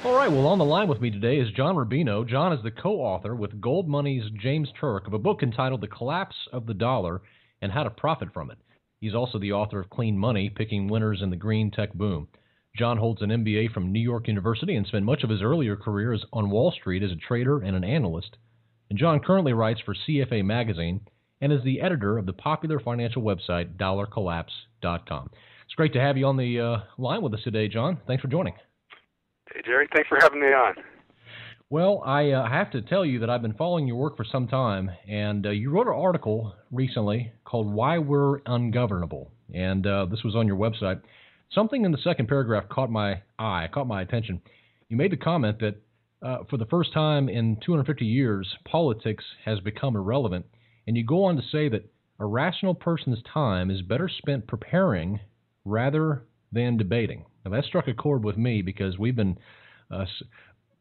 All right, well, on the line with me today is John Rubino. John is the co-author with Gold Money's James Turk of a book entitled The Collapse of the Dollar and How to Profit from It. He's also the author of Clean Money, Picking Winners in the Green Tech Boom. John holds an MBA from New York University and spent much of his earlier career on Wall Street as a trader and an analyst. And John currently writes for CFA Magazine and is the editor of the popular financial website dollarcollapse.com. It's great to have you on the line with us today, John. Thanks for joining. Hey, Jerry. Thanks for having me on. Well, I have to tell you that I've been following your work for some time, and you wrote an article recently called Why We're Ungovernable, and this was on your website. Something in the second paragraph caught my attention. You made the comment that for the first time in 250 years, politics has become irrelevant, and you go on to say that a rational person's time is better spent preparing rather than debating. Now, that struck a chord with me because we've been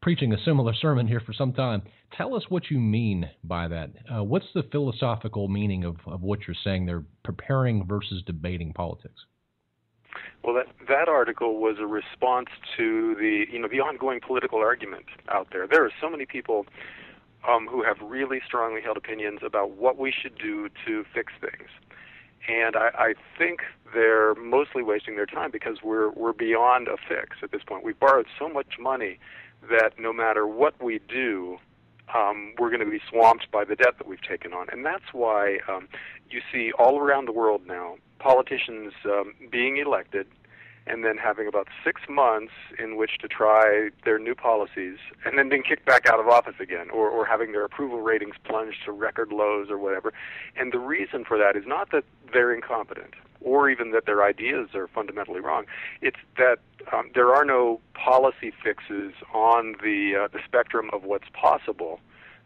preaching a similar sermon here for some time. Tell us what you mean by that. What's the philosophical meaning of what you're saying there, preparing versus debating politics? Well, that article was a response to the ongoing political argument out there. There are so many people who have really strongly held opinions about what we should do to fix things. And I think they're mostly wasting their time because we're beyond a fix at this point. We've borrowed so much money that no matter what we do, we're going to be swamped by the debt that we've taken on. And that's why you see all around the world now politicians being elected and then having about 6 months in which to try their new policies and then being kicked back out of office again, or having their approval ratings plunged to record lows or whatever. And the reason for that is not that they're incompetent or even that their ideas are fundamentally wrong. It's that there are no policy fixes on the spectrum of what's possible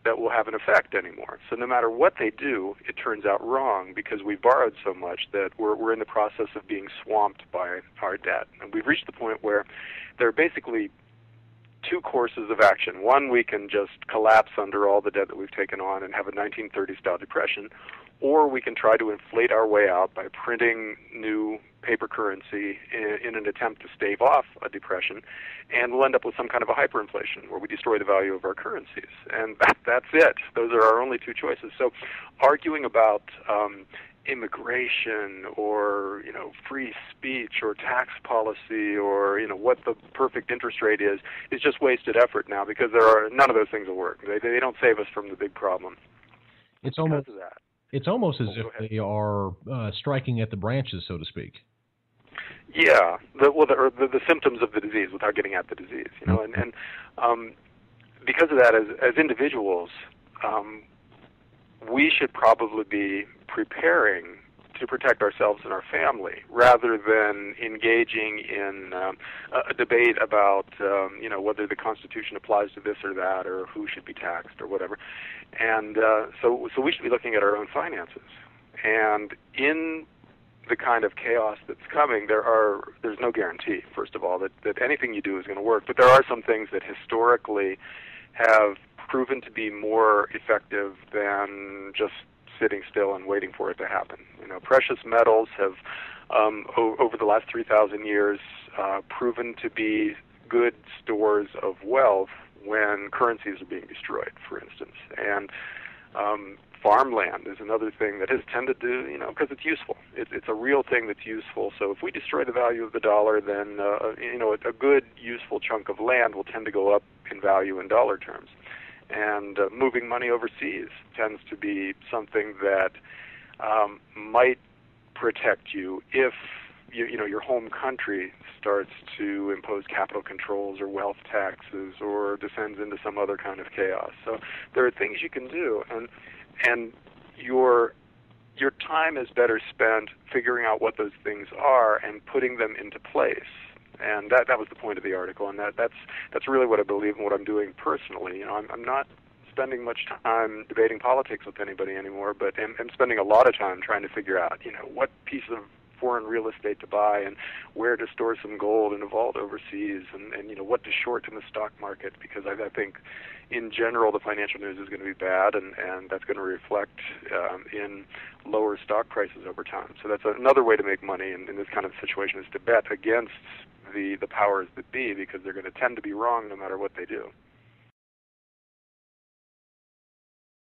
that will have an effect anymore. So no matter what they do, it turns out wrong because we borrowed so much that we're in the process of being swamped by our debt. And we've reached the point where there are basically two courses of action. One, we can just collapse under all the debt that we've taken on and have a 1930s-style depression, or we can try to inflate our way out by printing new paper currency in an attempt to stave off a depression, and we'll end up with some kind of a hyperinflation where we destroy the value of our currencies. And that's it. Those are our only two choices. So arguing about immigration or free speech or tax policy or what the perfect interest rate is just wasted effort now because none of those things will work. They don't save us from the big problem. It's almost as if they are striking at the branches, so to speak. Yeah, the symptoms of the disease without getting at the disease, and because of that, as individuals, we should probably be preparing to protect ourselves and our family rather than engaging in a debate about whether the Constitution applies to this or that or who should be taxed or whatever. And so we should be looking at our own finances. And in the kind of chaos that's coming, there's no guarantee, first of all, that anything you do is going to work. But there are some things that historically have proven to be more effective than just sitting still and waiting for it to happen. Precious metals have, over the last 3,000 years, proven to be good stores of wealth when currencies are being destroyed, for instance. And farmland is another thing that has tended to, because it's useful. It's a real thing that's useful. So if we destroy the value of the dollar, then, a good, useful chunk of land will tend to go up in value in dollar terms. And moving money overseas tends to be something that might protect you if your home country starts to impose capital controls or wealth taxes or descends into some other kind of chaos. So there are things you can do, and your time is better spent figuring out what those things are and putting them into place. And that was the point of the article, and that's really what I believe and what I'm doing personally. I'm not spending much time debating politics with anybody anymore, but I'm spending a lot of time trying to figure out, what piece of foreign real estate to buy and where to store some gold in a vault overseas and what to short in the stock market, because I think in general the financial news is going to be bad, and that's going to reflect in lower stock prices over time. So that's another way to make money in this kind of situation, is to bet against the powers that be, because they're going to tend to be wrong no matter what they do.